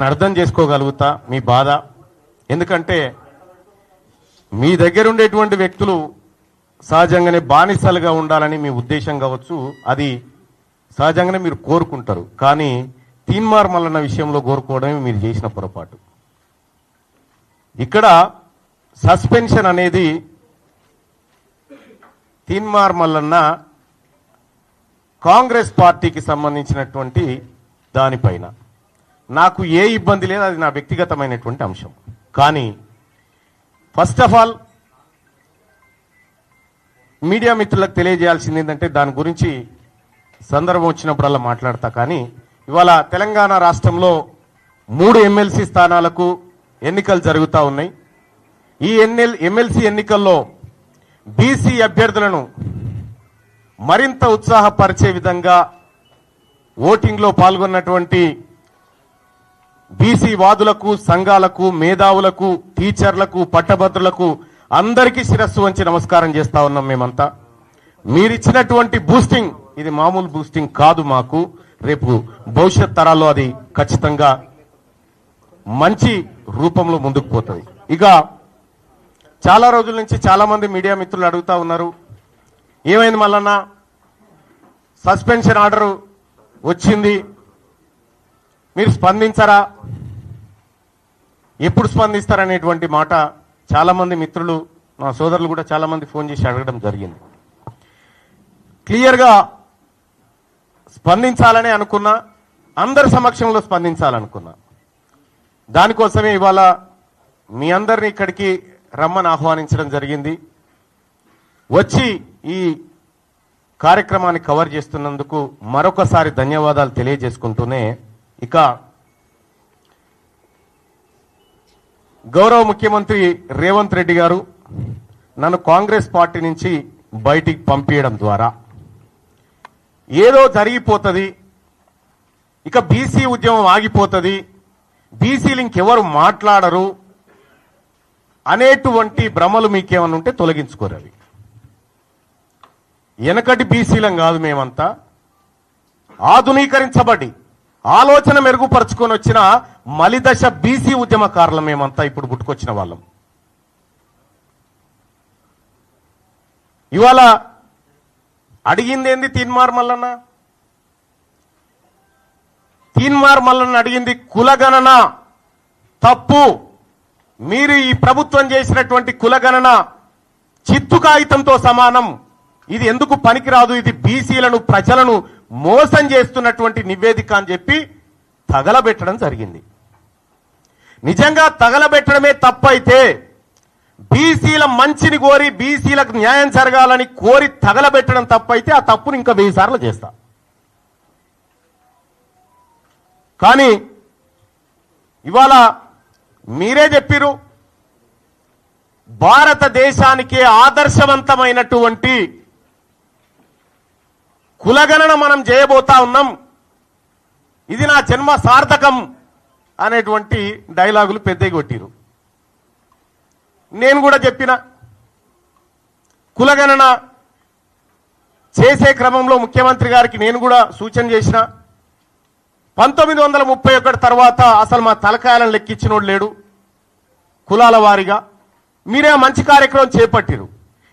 అర్థం చేసుకోగలుగుతా మీ బాధ. ఎందుకంటే మీ దగ్గర ఉండేటువంటి వ్యక్తులు సహజంగానే బానిసలుగా ఉండాలని మీ ఉద్దేశం కావచ్చు, అది సహజంగానే మీరు కోరుకుంటారు. కానీ తీన్మార్ మల్లన్న విషయంలో కోరుకోవడమే మీరు చేసిన పొరపాటు. ఇక్కడ సస్పెన్షన్ అనేది తీన్మార్ మల్లన్న కాంగ్రెస్ పార్టీకి సంబంధించినటువంటి దానిపైన నాకు ఏ ఇబ్బంది లేదు, అది నా వ్యక్తిగతమైనటువంటి అంశం. కానీ ఫస్ట్ ఆఫ్ ఆల్ మీడియా మిత్రులకు తెలియజేయాల్సింది ఏంటంటే దాని గురించి సందర్భం వచ్చినప్పుడల్లా మాట్లాడతా. కానీ ఇవాళ తెలంగాణ రాష్ట్రంలో 3 ఎమ్మెల్సీ స్థానాలకు ఎన్నికలు జరుగుతూ ఉన్నాయి. ఈ ఎమ్మెల్సీ ఎన్నికల్లో బీసీ అభ్యర్థులను మరింత ఉత్సాహపరిచే విధంగా ఓటింగ్లో పాల్గొన్నటువంటి బీసీ వాదులకు, సంఘాలకు, మేధావులకు, టీచర్లకు, పట్టభద్రులకు అందరికీ శిరస్సు వంచి నమస్కారం చేస్తా ఉన్నాం. మేమంతా మీరిచ్చినటువంటి బూస్టింగ్ ఇది మామూలు బూస్టింగ్ కాదు. మాకు రేపు భవిష్యత్ తరాల్లో అది ఖచ్చితంగా మంచి రూపంలో ముందుకు పోతుంది. ఇక చాలా రోజుల నుంచి చాలా మంది మీడియా మిత్రులు అడుగుతా ఉన్నారు, ఏమైంది మల్లన్న సస్పెన్షన్ ఆర్డర్ వచ్చింది, మీరు స్పందించరా, ఎప్పుడు స్పందిస్తారనేటువంటి మాట చాలా మంది మిత్రులు, మా సోదరులు కూడా చాలా మంది ఫోన్ చేసి అడగడం జరిగింది. క్లియర్గా స్పందించాలని అనుకున్నా, అందరి సమక్షంలో స్పందించాలనుకున్నా. దానికోసమే ఇవాళ మీ అందరినీ ఇక్కడికి రమ్మని ఆహ్వానించడం జరిగింది. వచ్చి ఈ కార్యక్రమాన్ని కవర్ చేస్తున్నందుకు మరొకసారి ధన్యవాదాలు తెలియజేసుకుంటూనే, ఇక గౌరవ ముఖ్యమంత్రి రేవంత్ రెడ్డి గారు నన్ను కాంగ్రెస్ పార్టీ నుంచి బయటికి పంపించడం ద్వారా ఏదో జరిగిపోతుంది, ఇక బీసీ ఉద్యమం ఆగిపోతుంది, బీసీలు ఇంకెవరు మాట్లాడరు అనేటువంటి భ్రమలు మీకేమన్నా ఉంటే తొలగించుకోరు. అవి వెనకటి బీసీలం కాదు, మేమంతా ఆధునీకరించబడి ఆలోచన మెరుగుపరుచుకొని వచ్చిన మలిదశ బీసీ ఉద్యమకారులం మేమంతా, ఇప్పుడు పుట్టుకొచ్చిన వాళ్ళం. ఇవాళ అడిగిందేంది తీన్మార్ మల్లన్న? తీన్మార్ మల్లన్న అడిగింది కులగణన తప్పు, మీరు ఈ ప్రభుత్వం చేసినటువంటి కులగణన చిత్తు కాగితంతో సమానం, ఇది ఎందుకు పనికిరాదు, ఇది బీసీలను ప్రజలను మోసం చేస్తున్నటువంటి నివేదిక అని చెప్పి తగలబెట్టడం జరిగింది. నిజంగా తగలబెట్టడమే తప్పైతే, బీసీల మంచిని కోరి బీసీలకు న్యాయం జరగాలని కోరి తగలబెట్టడం తప్పైతే ఆ తప్పును ఇంకా 1000 సార్లు చేస్తా. కానీ ఇవాళ మీరే చెప్పిరు, భారతదేశానికి ఆదర్శవంతమైనటువంటి కులగణన మనం చేయబోతా ఉన్నాం, ఇది నా జన్మ సార్థకం అనేటువంటి డైలాగులు పెద్దగా కొట్టిరు. నేను కూడా చెప్పిన, కులగణన చేసే క్రమంలో ముఖ్యమంత్రి గారికి నేను కూడా సూచన చేసిన. 1931 తర్వాత అసలు మా తలకాయలను లెక్కించినోడు లేడు కులాల వారీగా. మీరే మంచి కార్యక్రమం చేపట్టిరు.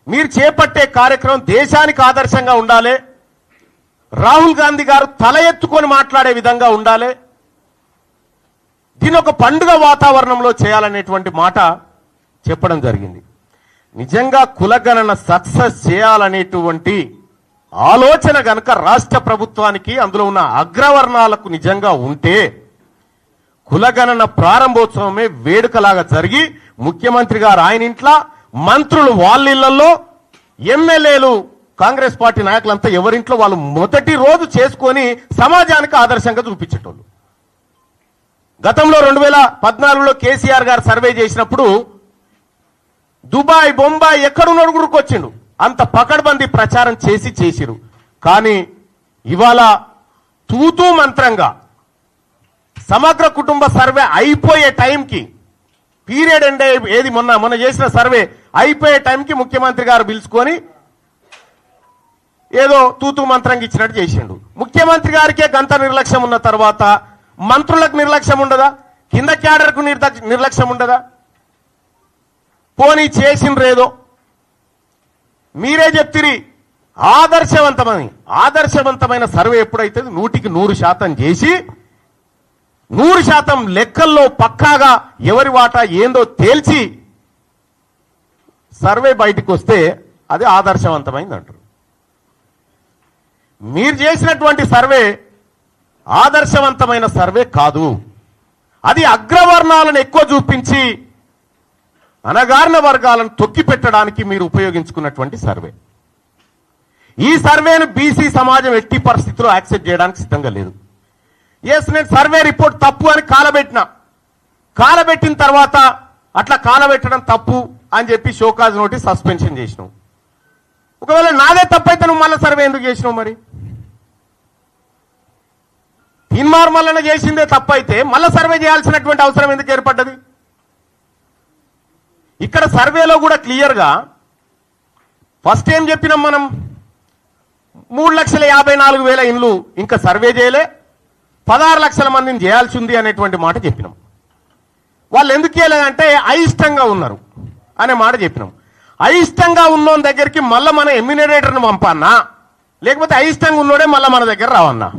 మీరు చేపట్టే కార్యక్రమం దేశానికి ఆదర్శంగా ఉండాలి, రాహుల్ గాంధీ గారు తల ఎత్తుకొని మాట్లాడే విధంగా ఉండాలి, దీని ఒక పండుగ వాతావరణంలో చేయాలనేటువంటి మాట చెప్పడం జరిగింది. నిజంగా కులగణన సక్సెస్ చేయాలనేటువంటి ఆలోచన గనక రాష్ట్ర ప్రభుత్వానికి, అందులో ఉన్న అగ్రవర్ణాలకు నిజంగా ఉంటే, కులగణన ప్రారంభోత్సవమే వేడుకలాగా జరిగి ముఖ్యమంత్రి గారు ఆయన ఇంట్లో, మంత్రులు వాళ్ళ ఇళ్లలో, ఎమ్మెల్యేలు కాంగ్రెస్ పార్టీ నాయకులంతా ఎవరింట్లో వాళ్ళు మొదటి రోజు చేసుకొని సమాజానికి ఆదర్శంగా చూపించేటోళ్ళు. గతంలో 2014లో కేసీఆర్ గారు సర్వే చేసినప్పుడు దుబాయ్, బొంబాయి ఎక్కడున్నాడు గురుకొచ్చిండు, అంత పకడ్బందీ ప్రచారం చేసిరు. కానీ ఇవాళ తూతూ మంత్రంగా సమగ్ర కుటుంబ సర్వే అయిపోయే టైంకి, పీరియడ్ ఎండ్ ఏది మొన్న చేసిన సర్వే అయిపోయే టైంకి ముఖ్యమంత్రి గారు పిలుచుకొని ఏదో తూతూ మంత్రంగా ఇచ్చినట్టు చేసిండు. ముఖ్యమంత్రి గారికే గంత నిర్లక్ష్యం ఉన్న తర్వాత మంత్రులకు నిర్లక్ష్యం ఉండదా? కింద క్యాడర్కు నిర్లక్ష్యం ఉండదా? పోనీ చేసిండ్రేదో మీరే చెప్తిరి ఆదర్శవంతమైన సర్వే ఎప్పుడైతే 100% చేసి 100% లెక్కల్లో పక్కాగా ఎవరి వాటా ఏందో తేల్చి సర్వే బయటికి వస్తే అది ఆదర్శవంతమైంది అంటారు. మీరు చేసినటువంటి సర్వే ఆదర్శవంతమైన సర్వే కాదు. అది అగ్రవర్ణాలను ఎక్కువ చూపించి అనగారిన వర్గాలను తొక్కి పెట్టడానికి మీరు ఉపయోగించుకున్నటువంటి సర్వే. ఈ సర్వేను బీసీ సమాజం ఎట్టి పరిస్థితుల్లో యాక్సెప్ట్ చేయడానికి సిద్ధంగా లేదు. ఎస్, నేను సర్వే రిపోర్ట్ తప్పు అని కాలబెట్టిన తర్వాత అట్లా కాలబెట్టడం తప్పు అని చెప్పి షోకాజ్ నోటీస్ సస్పెన్షన్ చేసినావు. ఒకవేళ నాదే తప్పైతే నువ్వు మళ్ళీ సర్వే ఎందుకు చేసినావు? మరి తీన్మార్ మల్లన్న చేసిందే తప్పైతే మళ్ళీ సర్వే చేయాల్సినటువంటి అవసరం ఎందుకు ఏర్పడ్డది? ఇక్కడ సర్వేలో కూడా క్లియర్గా ఫస్ట్ ఏం చెప్పినాం మనం, 3,54,000 ఇండ్లు ఇంకా సర్వే చేయలే, 16 లక్షల మందిని చేయాల్సి ఉంది అనేటువంటి మాట చెప్పినాం. వాళ్ళు ఎందుకు చేయలేదంటే అయిష్టంగా ఉన్నారు అనే మాట చెప్పినాం. అయిష్టంగా ఉన్నోని దగ్గరికి మళ్ళీ మన ఎమ్యూనరేటర్ను పంపన్నా, లేకపోతే అయిష్టంగా ఉన్నోడే మళ్ళీ మన దగ్గర రావన్నా?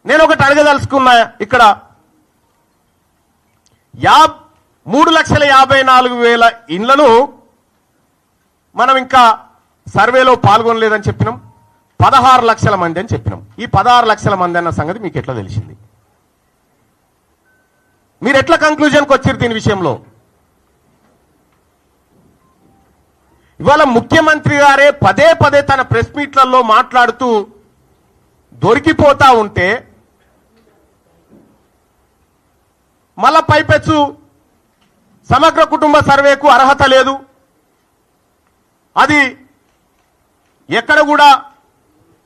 నేను ఒకటి అడగదలుచుకున్నా. ఇక్కడ 3,54,000 ఇండ్లను మనం ఇంకా సర్వేలో పాల్గొనలేదని చెప్పినాం. 16 లక్షల మంది అని చెప్పినాం. ఈ 16 లక్షల మంది అన్న సంగతి మీకు ఎట్లా తెలిసింది? మీరు ఎట్లా కంక్లూజన్కి వచ్చారు దీని విషయంలో? ఇవాళ ముఖ్యమంత్రి గారే పదే తన ప్రెస్ మీట్లలో మాట్లాడుతూ దొరికిపోతా ఉంటే మళ్ళా పైపెచ్చు సమగ్ర కుటుంబ సర్వేకు అర్హత లేదు, అది ఎక్కడ కూడా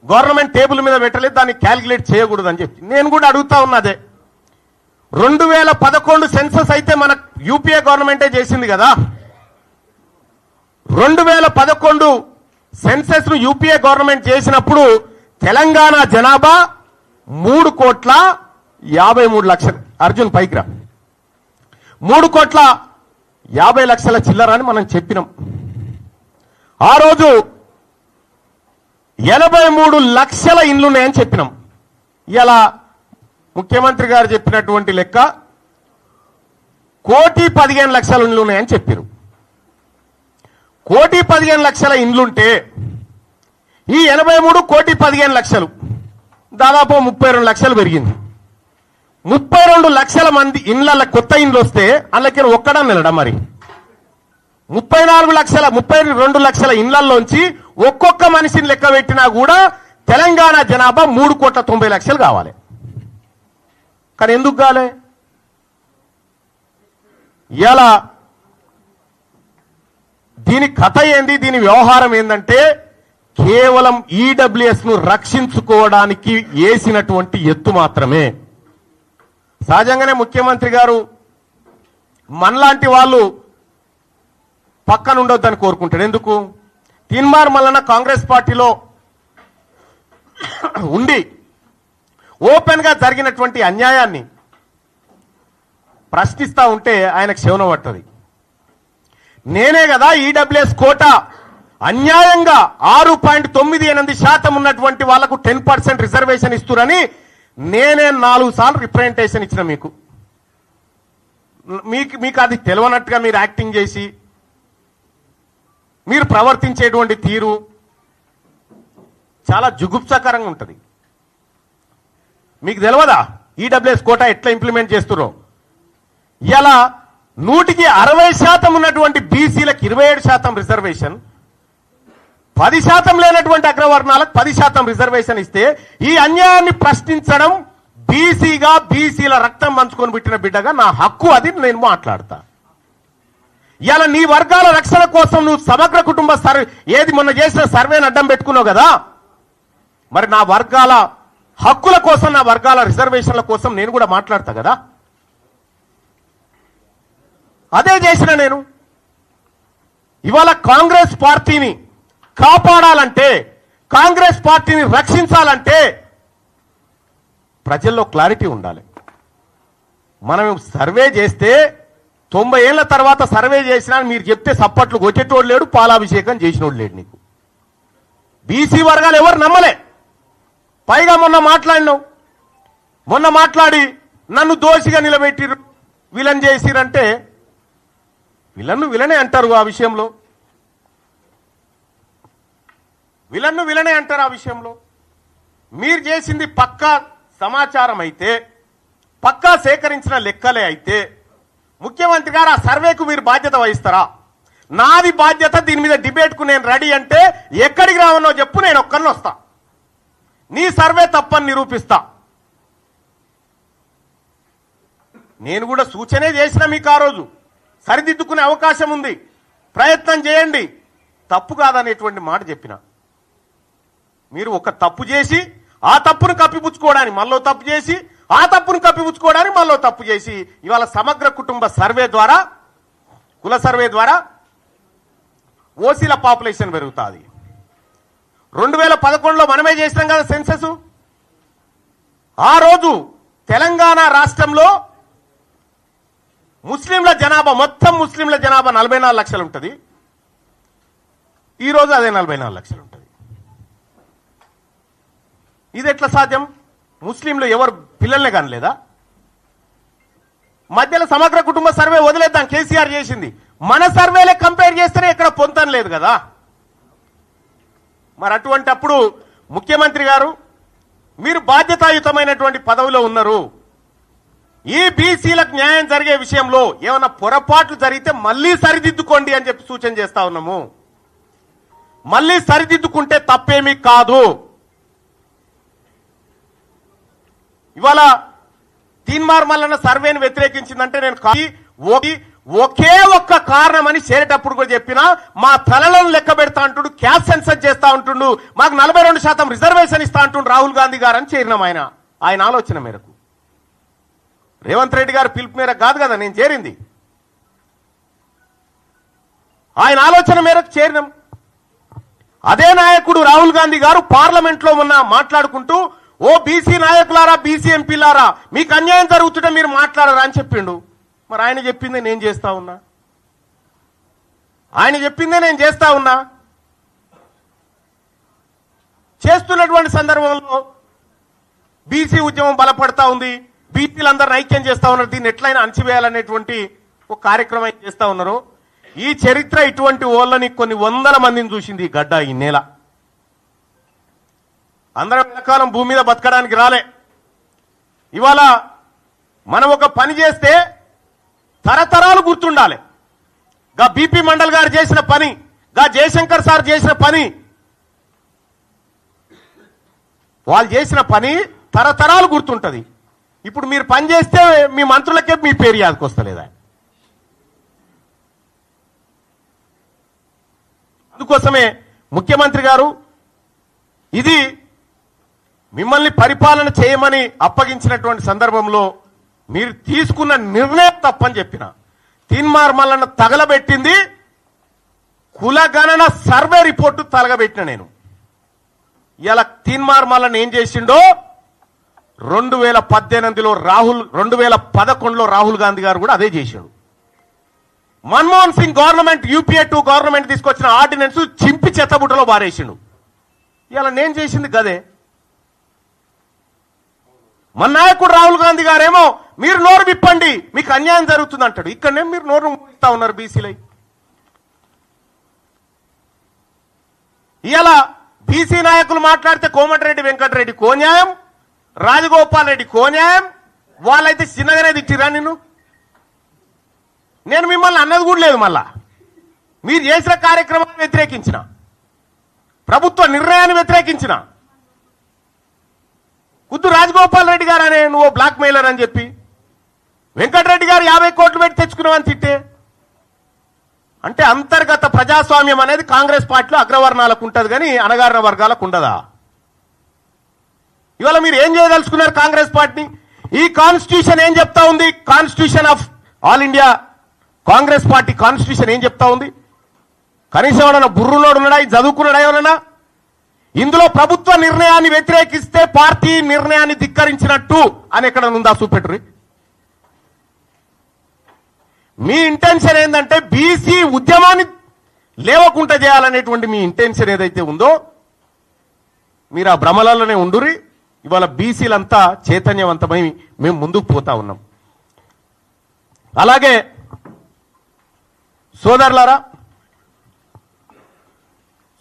గవర్నమెంట్ టేబుల్ మీద పెట్టలేదు, దాన్ని క్యాలిక్యులేట్ చేయకూడదు అని చెప్పి నేను కూడా అడుగుతా ఉన్నదే. 2011 సెన్సస్ అయితే మన యూపీఏ గవర్నమెంటే చేసింది కదా. 2011 సెన్సస్ ను యూపీఏ గవర్నమెంట్ చేసినప్పుడు తెలంగాణ జనాభా 3,53,00,000. అర్జున్ పైకి రా. 3,50,00,000 చిల్లర అని మనం చెప్పినాం. ఆ రోజు 83 లక్షల ఇండ్లు ఉన్నాయని చెప్పినాం. ఇలా ముఖ్యమంత్రి గారు చెప్పినటువంటి లెక్క 1,15,00,000 ఇండ్లు ఉన్నాయని చెప్పారు. 1,15,00,000 ఇండ్లుంటే ఈ 83 1,15,00,000 దాదాపు 32 లక్షలు పెరిగింది. 32 లక్షల మంది ఇండ్ల కొత్త ఇండ్లు వస్తే అందులోకి ఒక్కడా నిలడా? మరి 32 లక్షల ఇండ్లలోంచి ఒక్కొక్క మనిషిని లెక్క పెట్టినా కూడా తెలంగాణ జనాభా 3,90,00,000 కావాలి. కానీ ఎందుకు కాలే? ఇలా దీని కథ ఏంది, దీని వ్యవహారం ఏందంటే కేవలం ఈడబ్ల్యూఎస్ ను రక్షించుకోవడానికి వేసినటువంటి ఎత్తు మాత్రమే. సహజంగానే ముఖ్యమంత్రి గారు మనలాంటి వాళ్ళు పక్కన ఉండొద్దని కోరుకుంటాడు. ఎందుకు? తీన్మార్ మల్లన్న కాంగ్రెస్ పార్టీలో ఉండి ఓపెన్ గా జరిగినటువంటి అన్యాయాన్ని ప్రశ్నిస్తా ఉంటే ఆయనకు శవనం పట్టది. నేనే కదా ఈడబ్ల్యూఎస్ కోటా అన్యాయంగా 6.98% ఉన్నటువంటి వాళ్లకు 10% రిజర్వేషన్ ఇస్తురని నేనే 4 సార్లు రిప్రజెంటేషన్ ఇచ్చిన. మీకు అది తెలియనట్టుగా మీరు యాక్టింగ్ చేసి మీరు ప్రవర్తించేటువంటి తీరు చాలా జుగుప్సకరంగా ఉంటుంది. మీకు తెలియదా ఈడబ్ల్యూఎస్ కోటా ఎట్లా ఇంప్లిమెంట్ చేస్తున్నారో? ఇలా 160% ఉన్నటువంటి బీసీలకు 27% రిజర్వేషన్, 10% లేనటువంటి అగ్రవర్ణాలకు 10% రిజర్వేషన్ ఇస్తే ఈ అన్యాయాన్ని ప్రశ్నించడం బీసీగా, బీసీల రక్తం పంచుకొని పెట్టిన బిడ్డగా నా హక్కు, అది నేను మాట్లాడతా. ఇలా నీ వర్గాల రక్షణ కోసం నువ్వు సమగ్ర కుటుంబ సర్వే ఏది మొన్న చేసిన సర్వేని అడ్డం పెట్టుకున్నావు కదా, మరి నా వర్గాల హక్కుల కోసం, నా వర్గాల రిజర్వేషన్ల కోసం నేను కూడా మాట్లాడతా కదా. అదే చేసిన నేను. ఇవాళ కాంగ్రెస్ పార్టీని కాపాడాలంటే, కాంగ్రెస్ పార్టీని రక్షించాలంటే ప్రజల్లో క్లారిటీ ఉండాలి. మనం సర్వే చేస్తే 90 ఏళ్ల తర్వాత సర్వే చేసినా మీరు చెప్తే సప్పట్లు కొట్టేటోడు లేడు, పాలాభిషేకం చేసినోడు లేడు. నీకు బీసీ వర్గాలు ఎవరు నమ్మలే. పైగా మొన్న మాట్లాడి నన్ను దోషిగా నిలబెట్టిరు, విలన్ చేసిరంటే విలనే అంటారు. ఆ విషయంలో విలనే అంటారు. ఆ విషయంలో మీరు చేసింది పక్కా సమాచారం అయితే, పక్కా సేకరించిన లెక్కలే అయితే ముఖ్యమంత్రి గారు ఆ సర్వేకు మీరు బాధ్యత వహిస్తారా? నాది బాధ్యత, దీని మీద డిబేట్కు నేను రెడీ అంటే ఎక్కడికి రావనో చెప్పు, నేను ఒక్కరిని వస్తా, నీ సర్వే తప్పని నిరూపిస్తా. నేను కూడా సూచనే చేసిన మీకు ఆ రోజు, సరిదిద్దుకునే అవకాశం ఉంది, ప్రయత్నం చేయండి, తప్పు కాదనేటువంటి మాట చెప్పిన. మీరు ఒక తప్పు చేసి ఆ తప్పును కప్పిపుచ్చుకోవడానికి మళ్ళీ తప్పు చేసి, ఆ తప్పును కప్పిపుచ్చుకోవడానికి మళ్ళీ తప్పు చేసి, ఇవాళ సమగ్ర కుటుంబ సర్వే ద్వారా, కుల సర్వే ద్వారా ఓసీల పాపులేషన్ పెరుగుతుంది. 2011లో మనమే చేసినాం కదా సెన్సస్. ఆ రోజు తెలంగాణ రాష్ట్రంలో ముస్లింల జనాభా, మొత్తం ముస్లింల జనాభా 44 లక్షలు ఉంటుంది. ఈరోజు అదే 44 లక్షలు ఉంటుంది. ఇది ఎట్లా సాధ్యం? ముస్లింలు ఎవరు పిల్లల్ని కానలేదా? మధ్యలో సమగ్ర కుటుంబ సర్వే వదిలేద్దాం, కేసీఆర్ చేసింది. మన సర్వేలే కంపేర్ చేస్తేనే ఇక్కడ పొంతం లేదు కదా. మరి అటువంటి అప్పుడు ముఖ్యమంత్రి గారు, మీరు బాధ్యతాయుతమైనటువంటి పదవిలో ఉన్నారు. ఈ బీసీలకు న్యాయం జరిగే విషయంలో ఏమైనా పొరపాట్లు జరిగితే మళ్ళీ సరిదిద్దుకోండి అని చెప్పి సూచన చేస్తా ఉన్నాము. మళ్ళీ సరిదిద్దుకుంటే తప్పేమీ కాదు. ఇవాళ తీన్మార్ మల్లన్న సర్వేను వ్యతిరేకించిందంటే నేను ఒకే ఒక్క కారణం అని చేరేటప్పుడు కూడా చెప్పినా, మా తలలను లెక్క పెడతా అంటుండు, క్యాస్ట్ సెన్సస్ చేస్తా ఉంటుండు, మాకు 42% రిజర్వేషన్ ఇస్తా అంటుండు రాహుల్ గాంధీ గారు అని చేరినాం. ఆయన ఆలోచన మేరకు, రేవంత్ రెడ్డి గారు పిలుపు మేరకు కాదు కదా నేను చేరింది, ఆయన ఆలోచన మేరకు చేరినాం. అదే నాయకుడు రాహుల్ గాంధీ గారు పార్లమెంట్ లో ఉన్న మాట్లాడుకుంటూ, ఓ బీసీ నాయకులారా, బీసీ ఎంపీలారా, మీకు అన్యాయం జరుగుతుంటే మీరు మాట్లాడరా అని చెప్పిండు. మరి ఆయన చెప్పిందే నేను చేస్తా ఉన్నా. చేస్తున్నటువంటి సందర్భంలో బీసీ ఉద్యమం బలపడతా ఉంది, బీసీలందరిని ఐక్యం చేస్తా ఉన్నారు, దీన్ని ఎట్లయినా అణచివేయాలనేటువంటి ఒక కార్యక్రమం చేస్తా ఉన్నారు. ఈ చరిత్ర ఇటువంటి ఓళ్ళని కొన్ని వందల మందిని చూసింది ఈ గడ్డ, ఈ నేల. అందరం ఎంతకాలం భూమి మీద బతకడానికి రాలే. ఇవాళ మనం ఒక పని చేస్తే తరతరాలు గుర్తుండాలి. గా బీపీ మండల్ గారు చేసిన పని, గా జయశంకర్ సార్ చేసిన పని, వాళ్ళు చేసిన పని తరతరాలు గుర్తుంటది. ఇప్పుడు మీరు పని చేస్తే మీ మంత్రులకే మీ పేరు యాదకొస్తలేదా? అందుకోసమే ముఖ్యమంత్రి గారు ఇది మిమ్మల్ని పరిపాలన చేయమని అప్పగించినటువంటి సందర్భంలో మీరు తీసుకున్న నిర్ణయం తప్పని చెప్పిన. తీన్మార్ మల్లన్న తగలబెట్టింది కులగణన సర్వే రిపోర్టు తగలబెట్టిన నేను. ఇలా తీన్మార్ మల్లన్న ఏం చేసిండో 2018లో 2011లో రాహుల్ గాంధీ గారు కూడా అదే చేశాడు. Manmohan Singh government, UPA 2 government తీసుకొచ్చిన ఆర్డినెన్స్ చింపి చెత్తబుట్టలో బారేసిండు. ఇలా నేను చేసింది గదే. మన నాయకుడు రాహుల్ గాంధీ గారేమో మీరు నోరు విప్పండి మీకు అన్యాయం జరుగుతుంది అంటాడు. ఇక్కడనే మీరు నోరు ఇస్తా ఉన్నారు బీసీలై. ఇవాళ బీసీ నాయకులు మాట్లాడితే కోమటిరెడ్డి వెంకటరెడ్డి కోన్యాయం, రాజగోపాల్ రెడ్డి కోన్యాయం, వాళ్ళైతే చిన్నగానే తిట్టిరా నిన్ను. నేను మిమ్మల్ని అన్నది కూడా లేదు. మళ్ళా మీరు చేసిన కార్యక్రమాన్ని వ్యతిరేకించిన, ప్రభుత్వ నిర్ణయాన్ని వ్యతిరేకించిన, కుద్దు రాజగోపాల్ రెడ్డి గారు అనే నువ్వు బ్లాక్ మెయిలర్ అని చెప్పి, వెంకటరెడ్డి గారు 50 కోట్లు పెట్టి తెచ్చుకున్నావని తిట్టే. అంటే అంతర్గత ప్రజాస్వామ్యం అనేది కాంగ్రెస్ పార్టీలో అగ్రవర్ణాలకు ఉంటుంది కానీ అణగారిన వర్గాలకు ఉండదా? ఇవాళ మీరు ఏం చేయదలుచుకున్నారు కాంగ్రెస్ పార్టీని? ఈ కాన్స్టిట్యూషన్ ఏం చెప్తా ఉంది? Constitution of all India Congress party constitution ఏం చెప్తా ఉంది? కనీసం ఎవరన్నా బుర్రులోడు ఉన్నాడా? ఇది చదువుకున్నాడా ఎవరన్నా? ఇందులో ప్రభుత్వ నిర్ణయాన్ని వ్యతిరేకిస్తే పార్టీ నిర్ణయాన్ని ధిక్కరించినట్టు అని ఎక్కడ ఉందా చూపెట్టురి. మీ ఇంటెన్షన్ ఏంటంటే బీసీ ఉద్యమాన్ని లేవకుండా చేయాలనేటువంటి మీ ఇంటెన్షన్ ఏదైతే ఉందో మీరు ఆ భ్రమలలోనే ఉండురి. ఇవాళ బీసీలంతా చైతన్యవంతమై మేము ముందుకు పోతా ఉన్నాం. అలాగే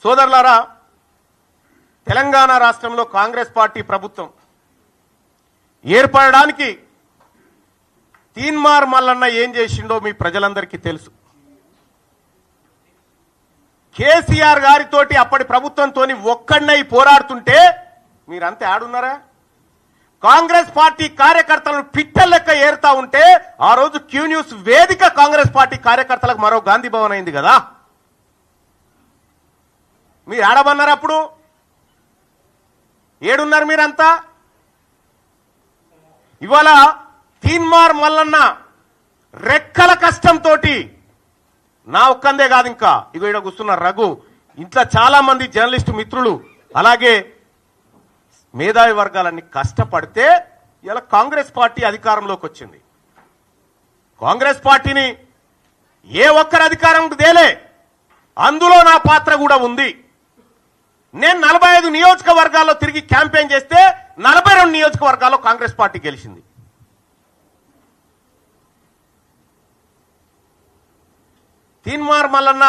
సోదరులారా తెలంగాణ రాష్ట్రంలో కాంగ్రెస్ పార్టీ ప్రభుత్వం ఏర్పడడానికి తీన్మార్ మల్లన్న ఏం చేసిండో మీ ప్రజలందరికీ తెలుసు. కేసీఆర్ గారితోటి అప్పటి ప్రభుత్వంతో ఒక్కడినై పోరాడుతుంటే మీరంతా ఆడున్నారా? కాంగ్రెస్ పార్టీ కార్యకర్తలను పిట్టల లెక్క ఏరుతా ఉంటే ఆ రోజు క్యూ న్యూస్ వేదిక కాంగ్రెస్ పార్టీ కార్యకర్తలకు మరో గాంధీ భవన్ అయింది కదా. మీరు ఆడమన్నారు, అప్పుడు ఏడున్నారు మీరంతా. ఇవాళ తీన్మార్ మల్లన్న రెక్కల కష్టంతో నా ఒక్కందే కాదు, ఇంకా ఇగో ఇక్కడ కూర్చున్నారు రఘు, ఇంట్లో చాలా మంది జర్నలిస్టు మిత్రులు అలాగే మేధావి వర్గాలన్నీ కష్టపడితే ఇలా కాంగ్రెస్ పార్టీ అధికారంలోకి వచ్చింది. కాంగ్రెస్ పార్టీని ఏ ఒక్కరు అధికారం తేలే, అందులో నా పాత్ర కూడా ఉంది. నేను 45 నియోజకవర్గాల్లో తిరిగి క్యాంపెయిన్ చేస్తే 42 నియోజకవర్గాల్లో కాంగ్రెస్ పార్టీ గెలిచింది. తీన్మార్ మల్లన్న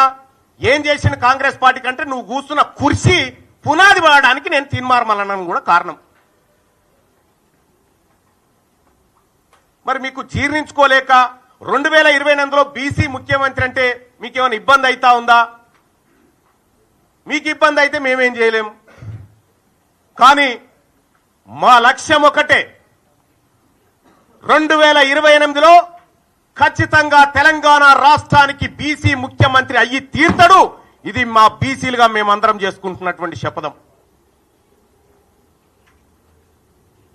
ఏం చేసిన కాంగ్రెస్ పార్టీ కంటే నువ్వు కూర్చున్న కుర్చీ పునాది పడడానికి నేను తీన్మార్ మల్లన్న కూడా కారణం. మరి మీకు జీర్ణించుకోలేక 2028లో బీసీ ముఖ్యమంత్రి అంటే మీకేమైనా ఇబ్బంది అవుతా ఉందా? మీకు ఇబ్బంది అయితే మేమేం చేయలేం. కానీ మా లక్ష్యం ఒకటే, 2028లో ఖచ్చితంగా తెలంగాణ రాష్ట్రానికి బీసీ ముఖ్యమంత్రి అయ్యి తీర్తాడు. ఇది మా బీసీలుగా మేమందరం చేసుకుంటున్నటువంటి శపథం.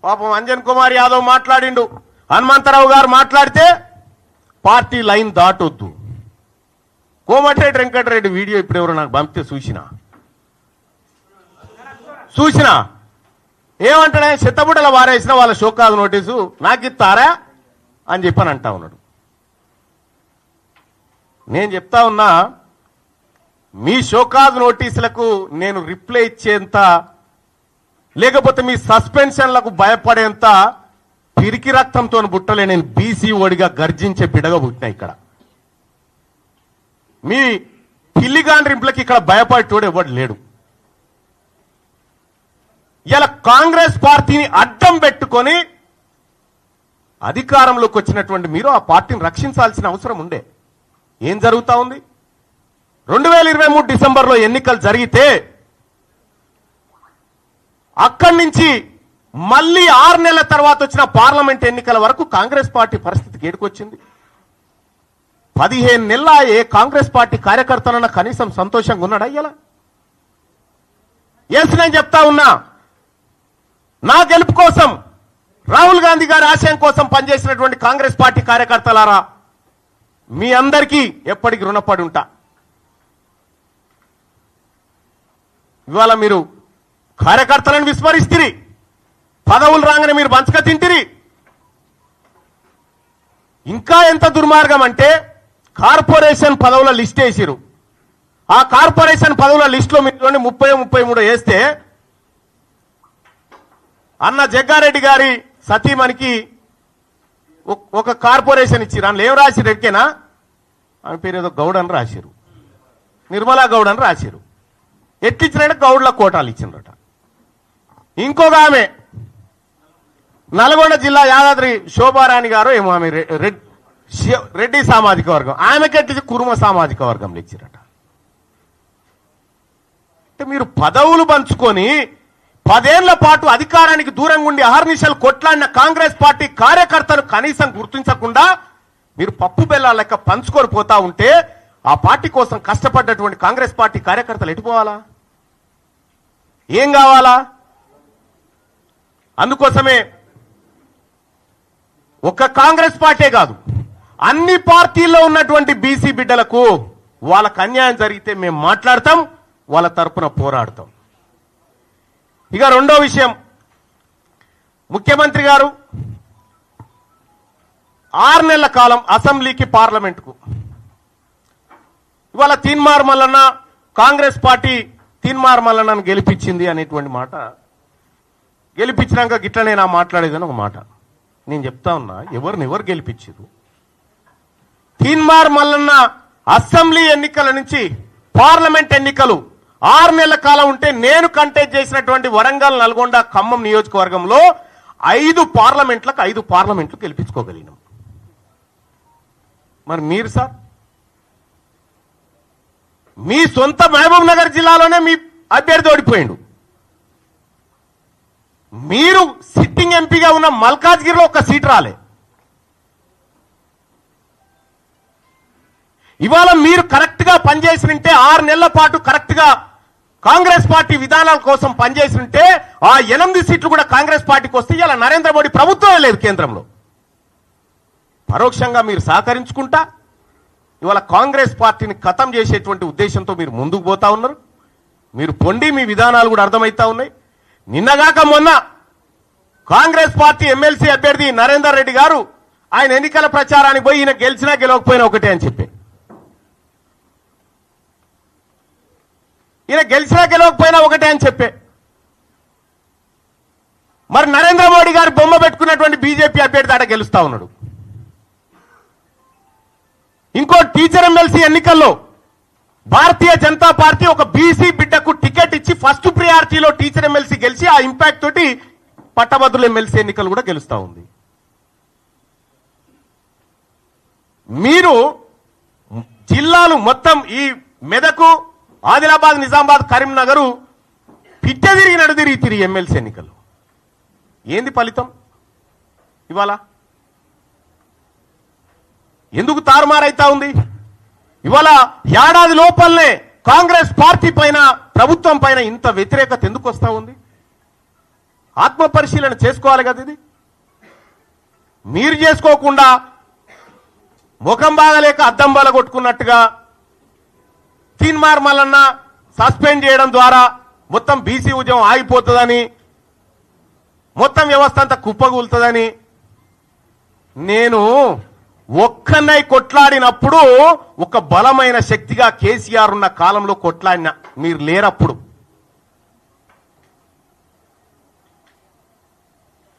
పాపం అంజన్ కుమార్ యాదవ్ మాట్లాడిండు, హనుమంతరావు గారు మాట్లాడితే పార్టీ లైన్ దాటొద్దు. కోమటిరెడ్డి వెంకటరెడ్డి వీడియో ఇప్పుడు ఎవరు నాకు పంపితే చూసినా ఏమంటాడే, చెత్తబుట్టల వారేసిన వాళ్ళ షోకాజ్ నోటీసు నాకు ఇస్తారా అని చెప్పని అంటా ఉన్నాడు. నేను చెప్తా ఉన్నా, మీ షోకాజ్ నోటీసులకు నేను రిప్లై ఇచ్చేంత, లేకపోతే మీ సస్పెన్షన్లకు భయపడేంత పిరికి రక్తంతో పుట్టలే. నేను బీసీ ఓడిగా గర్జించే బిడగా పుట్టినా. ఇక్కడ మీ పిల్లిగాండ్రింపులకి ఇక్కడ భయపడేటోడు ఎవడు లేడు. ఇలా కాంగ్రెస్ పార్టీని అడ్డం పెట్టుకొని అధికారంలోకి వచ్చినటువంటి మీరు ఆ పార్టీని రక్షించాల్సిన అవసరం ఉండే. ఏం జరుగుతా ఉంది? 2023 డిసెంబర్లో ఎన్నికలు జరిగితే అక్కడి నుంచి మళ్ళీ 6 నెలల తర్వాత వచ్చిన పార్లమెంట్ ఎన్నికల వరకు కాంగ్రెస్ పార్టీ పరిస్థితికి ఏడుకొచ్చింది. 15 నెలల ఏ కాంగ్రెస్ పార్టీ కార్యకర్తలన్నా కనీసం సంతోషంగా ఉన్నాడా? ఇలా ఎస్, నేను చెప్తా ఉన్నా, నా గెలుపు కోసం, రాహుల్ గాంధీ గారి ఆశయం కోసం పనిచేసినటువంటి కాంగ్రెస్ పార్టీ కార్యకర్తలారా, మీ అందరికీ ఎప్పటికీ రుణపడి ఉంటా. ఇవాళ మీరు కార్యకర్తలను విస్మరిస్తిరి, పదవులు రాగానే మీరు పంచక తింటిరి. ఇంకా ఎంత దుర్మార్గం అంటే, కార్పొరేషన్ పదవుల లిస్ట్ వేసిరు. ఆ కార్పొరేషన్ పదవుల లిస్టులో మీరు 30-33 వేస్తే అన్న జగ్గారెడ్డి గారి సతీమణికి ఒక కార్పొరేషన్ ఇచ్చిరు. అందులో ఏం రాసిరు? ఎక్కేనా ఆమె పేరు ఏదో గౌడ్ అని రాసిరు, నిర్మలా గౌడ్ అని రాసిరు. ఎట్లిచ్చినట్టు గౌడ్ల కోటాలు ఇచ్చినరట. ఇంకొక ఆమె నల్గొండ జిల్లా యాదాద్రి శోభారాణి గారు ఏమో, ఆమె రెడ్డి సామాజిక వర్గం, ఆమెకి ఎట్లిచ్చి కురుమ సామాజిక వర్గంలో ఇచ్చిరట. అంటే మీరు పదవులు పంచుకొని 10 ఏళ్ల పాటు అధికారానికి దూరంగా ఉండి అహర్నిశలు కొట్లాడిన కాంగ్రెస్ పార్టీ కార్యకర్తలు కనీసం గుర్తించకుండా మీరు పప్పు బెల్లాల లెక్క పంచుకొని పోతా ఉంటే ఆ పార్టీ కోసం కష్టపడ్డటువంటి కాంగ్రెస్ పార్టీ కార్యకర్తలు ఎటుపోవాలా? ఏం కావాలా? అందుకోసమే ఒక్క కాంగ్రెస్ పార్టీ కాదు, అన్ని పార్టీల్లో ఉన్నటువంటి బీసీ బిడ్డలకు వాళ్ళకు అన్యాయం జరిగితే మేము మాట్లాడతాం, వాళ్ళ తరపున పోరాడతాం. ఇక రెండో విషయం, ముఖ్యమంత్రి గారు 6 నెలల కాలం అసెంబ్లీకి పార్లమెంటుకు, ఇవాళ తీన్మార్ మల్లన్న కాంగ్రెస్ పార్టీ తీన్మార్ మల్లన్నను గెలిపించింది అనేటువంటి మాట, గెలిపించినాక గిట్లనే నా మాట్లాడేదని ఒక మాట నేను చెప్తా ఉన్నా. ఎవరు గెలిపించారు? తీన్మార్ మల్లన్న అసెంబ్లీ ఎన్నికల నుంచి పార్లమెంట్ ఎన్నికలు 6 నెలల కాలం ఉంటే నేను కంటెస్ట్ చేసినటువంటి వరంగల్, నల్గొండ, ఖమ్మం నియోజకవర్గంలో 5 పార్లమెంట్లు గెలిపించుకోగలిగినాం. మరి మీరు సార్, మీ సొంత మహబూబ్ నగర్ జిల్లాలోనే మీ అభ్యర్థి ఓడిపోయిండు. మీరు సిట్టింగ్ ఎంపీగా ఉన్న మల్కాజ్గిరిలో ఒక సీట్ రాలే. ఇవాళ మీరు కరెక్ట్ గా పనిచేసినంటే 6 నెలల పాటు కరెక్ట్ గా కాంగ్రెస్ పార్టీ విధానాల కోసం పనిచేసినంటే ఆ 8 సీట్లు కూడా కాంగ్రెస్ పార్టీకి వస్తే ఇలా నరేంద్ర మోడీ ప్రభుత్వమే లేదు కేంద్రంలో. పరోక్షంగా మీరు సహకరించుకుంటా ఇవాళ కాంగ్రెస్ పార్టీని ఖతం చేసేటువంటి ఉద్దేశంతో మీరు ముందుకు పోతా ఉన్నారు. మీరు పొండి, మీ విధానాలు కూడా అర్థమవుతా ఉన్నాయి. నిన్నగాక మొన్న కాంగ్రెస్ పార్టీ ఎమ్మెల్సీ అభ్యర్థి నరేందర్ రెడ్డి గారు ఆయన ఎన్నికల ప్రచారానికి పోయి ఈయన గెలిచినా గెలవకపోయినా ఒకటే అని చెప్పి, ఈయన గెలిచినా గెలవకపోయినా ఒకటే అని చెప్పే, మరి నరేంద్ర మోడీ గారు బొమ్మ పెట్టుకున్నటువంటి బీజేపీ అభ్యర్థి ఆడ గెలుస్తా ఉన్నాడు. ఇంకో టీచర్ ఎమ్మెల్సీ ఎన్నికల్లో భారతీయ జనతా పార్టీ ఒక బీసీ బిడ్డకు టికెట్ ఇచ్చి ఫస్ట్ ప్రియారిటీలో టీచర్ ఎమ్మెల్సీ గెలిచి ఆ ఇంపాక్ట్ తోటి పట్టభద్రుల ఎమ్మెల్సీ ఎన్నికలు కూడా గెలుస్తా ఉంది. మీరు జిల్లాలు మొత్తం ఈ మెదకు, ఆదిలాబాద్, నిజామాబాద్, కరీంనగర్ పిట్ట తిరిగి ఎమ్మెల్సీ ఎన్నికలు ఏంది ఫలితం? ఇవాళ ఎందుకు తారుమారైతా ఉంది? ఇవాళ ఏడాది లోపలనే కాంగ్రెస్ పార్టీ పైన, ప్రభుత్వం పైన ఇంత వ్యతిరేకత ఎందుకు వస్తా ఉంది? ఆత్మ పరిశీలన చేసుకోవాలి కదా. ఇది మీరు చేసుకోకుండా ముఖం బాగలేక అద్దం బల కొట్టుకున్నట్టుగా తీన్మార్ మల్లన్న సస్పెండ్ చేయడం ద్వారా మొత్తం బీసీ ఉద్యమం ఆగిపోతుందని, మొత్తం వ్యవస్థ అంతా కుప్పగూలుతుందని నేను ఒక్కనై కొట్లాడినప్పుడు ఒక బలమైన శక్తిగా కేసీఆర్ ఉన్న కాలంలో కొట్లాడిన, మీరు లేరప్పుడు.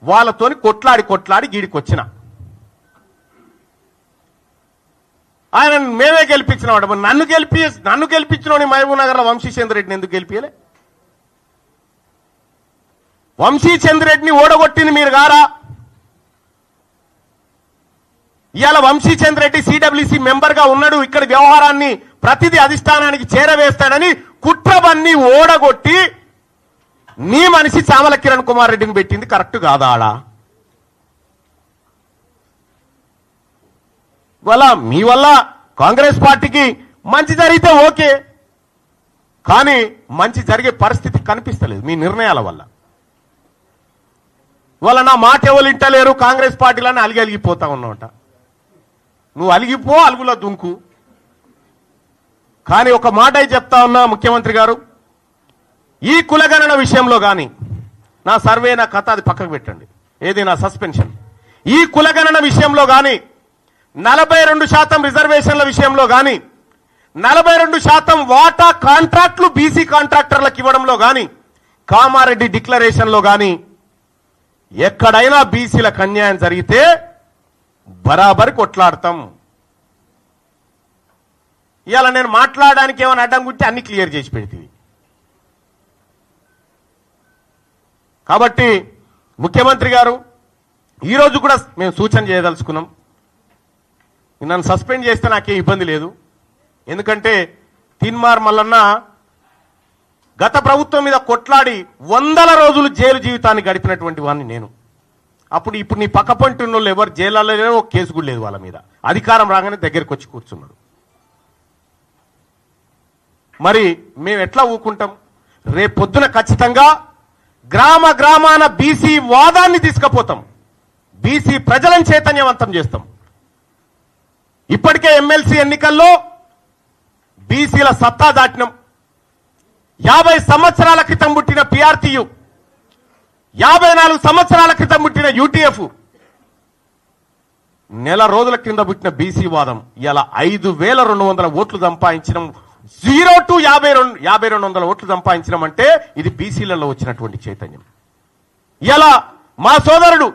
వాళ్ళతోని కొట్లాడి గీడికొచ్చిన ఆయన మేమే గెలిపించినవాడు. నన్ను గెలిపించిన మహబూబ్ నగర్లో వంశీచంద్ర రెడ్డిని ఎందుకు గెలిపియలే? వంశీచంద్ర రెడ్డిని ఓడగొట్టింది మీరు గారా? ఇవాళ వంశీచంద్ర రెడ్డి సిడబ్ల్యూసీ మెంబర్ గా ఉన్నాడు, ఇక్కడ వ్యవహారాన్ని ప్రతిదీ అధిష్టానానికి చేరవేస్తాడని కుట్రవన్నీ ఓడగొట్టి నీ మనిషి చామల కిరణ్ కుమార్ రెడ్డిని పెట్టింది కరెక్ట్ కాదా? ఆడ వల్ల మీ వల్ల కాంగ్రెస్ పార్టీకి మంచి జరిగితే ఓకే, కానీ మంచి జరిగే పరిస్థితి కనిపిస్తలేదు మీ నిర్ణయాల వల్ల. ఇవాళ నా మాట ఎవరు ఇంటలేరు, కాంగ్రెస్ పార్టీలని అలిగిపోతా ఉన్నావుట. నువ్వు అలిగిపో, అలుగులో దుంకు. కానీ ఒక మాట చెప్తా ఉన్నా ముఖ్యమంత్రి గారు, ఈ కులగణన విషయంలో కానీ నా సర్వే, నా కథ అది పక్కకు పెట్టండి, ఏది నా సస్పెన్షన్. ఈ కులగణన విషయంలో కానీ 42% రిజర్వేషన్ల విషయంలో కానీ 42% వాటా కాంట్రాక్టులు బీసీ కాంట్రాక్టర్లకు ఇవ్వడంలో కానీ కామారెడ్డి డిక్లరేషన్లో కానీ ఎక్కడైనా బీసీలకు అన్యాయం జరిగితే బరాబరి కొట్లాడతాం. ఇవాళ నేను మాట్లాడడానికి ఏమైనా అడ్డం గుంటే అన్ని క్లియర్ చేసి పెడితే. కాబట్టి ముఖ్యమంత్రి గారు ఈరోజు కూడా మేము సూచన చేయదలుచుకున్నాం. నన్ను సస్పెండ్ చేస్తే నాకే ఇబ్బంది లేదు, ఎందుకంటే తీన్మార్ మల్లన్న గత ప్రభుత్వం మీద కొట్లాడి 100 రోజులు జైలు జీవితాన్ని గడిపినటువంటి వాడిని నేను. ఇప్పుడు నీ పక్క పంటి ఉన్న వాళ్ళు ఎవరు జైల్లో లేరో, ఒక కేసు కూడా లేదు వాళ్ళ మీద. అధికారం రాగానే దగ్గరికి వచ్చి కూర్చున్నాడు. మరి మేము ఎట్లా ఊకుంటాం? రేపు పొద్దున ఖచ్చితంగా గ్రామాన బీసీ వాదాన్ని తీసుకుపోతాం, బీసీ ప్రజలను చైతన్యవంతం చేస్తాం. ఇప్పటికే ఎమ్మెల్సీ ఎన్నికల్లో బీసీల సత్తా దాటినం. 50 సంవత్సరాల క్రితం పుట్టిన పిఆర్టీయు 54 సంవత్సరాల క్రితం పుట్టిన యూటీఎఫ్, నెల రోజుల కింద పుట్టిన బీసీ వాదం ఇలా 5200 ఓట్లు సంపాదించడం, 0 to 5200 ఓట్లు సంపాదించడం అంటే ఇది బీసీలలో వచ్చినటువంటి చైతన్యం. ఇలా మా సోదరుడు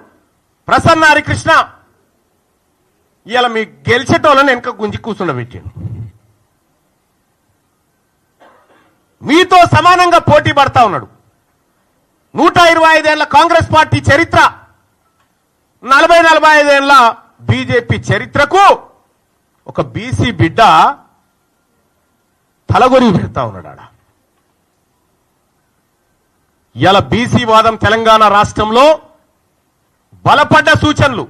ప్రసన్న హరికృష్ణ ఇలా మీ గెలిచేటోళ్ళని వెనక గుంజి కూర్చుండబెట్టాను. మీతో సమానంగా పోటీ పడతా ఉన్నాడు. 125 ఏళ్ల కాంగ్రెస్ పార్టీ చరిత్ర, 45 ఏళ్ల బీజేపీ చరిత్రకు ఒక బీసీ బిడ్డ తలగొరి పెడతా ఉన్నాడు ఆడ. ఇలా బీసీ వాదం తెలంగాణ రాష్ట్రంలో బలపడ్డ సూచనలు,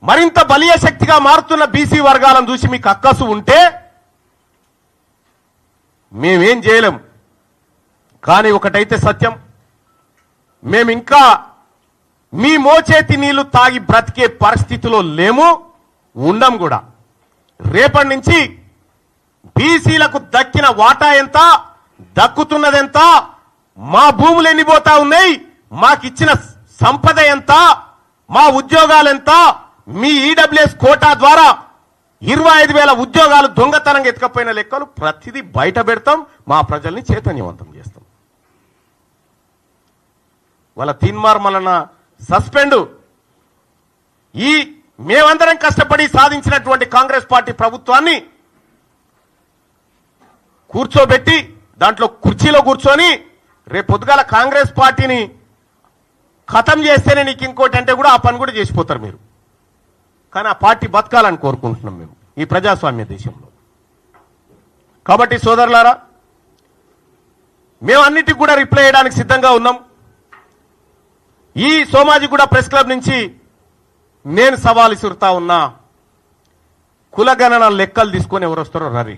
మరింత బలీయ శక్తిగా మారుతున్న బీసీ వర్గాలను చూసి మీకు అక్కసు ఉంటే మేమేం చేయలేం. కానీ ఒకటైతే సత్యం, మేమింకా మీ మోచేతి నీళ్లు తాగి బ్రతికే పరిస్థితిలో లేము, ఉండం కూడా. రేపటి నుంచి బీసీలకు దక్కిన వాటా ఎంత, దక్కుతున్నదెంత, మా భూములు ఎన్నిపోతా ఉన్నాయి, మాకిచ్చిన సంపద ఎంత, మా ఉద్యోగాలెంత, మీ ఈడబ్ల్యూఎస్ కోటా ద్వారా 25,000 ఉద్యోగాలు దొంగతనంగా ఎత్తుకపోయిన లెక్కలు ప్రతిదీ బయట పెడతాం, మా ప్రజల్ని చైతన్యవంతం చేస్తాం. వాళ్ళ తీన్మార్ మలన సస్పెండ్, ఈ మేమందరం కష్టపడి సాధించినటువంటి కాంగ్రెస్ పార్టీ ప్రభుత్వాన్ని కూర్చోబెట్టి దాంట్లో కుర్చీలో కూర్చొని రేపు పొద్దుగాల కాంగ్రెస్ పార్టీని ఖతం చేస్తేనే నీకు ఇంకోటి అంటే కూడా ఆ పని కూడా చేసిపోతారు మీరు. కానీ ఆ పార్టీ బతకాలని కోరుకుంటున్నాం మేము ఈ ప్రజాస్వామ్య దేశంలో. కాబట్టి సోదరులారా, మేము అన్నిటికి కూడా రిప్లై చేయడానికి సిద్ధంగా ఉన్నాం. ఈ సోమాజిగూడ ప్రెస్ క్లబ్ నుంచి నేను సవాల్ ఇసురుతా ఉన్నా, కులగణన లెక్కలు తీసుకొని ఎవరు వస్తారో రరి.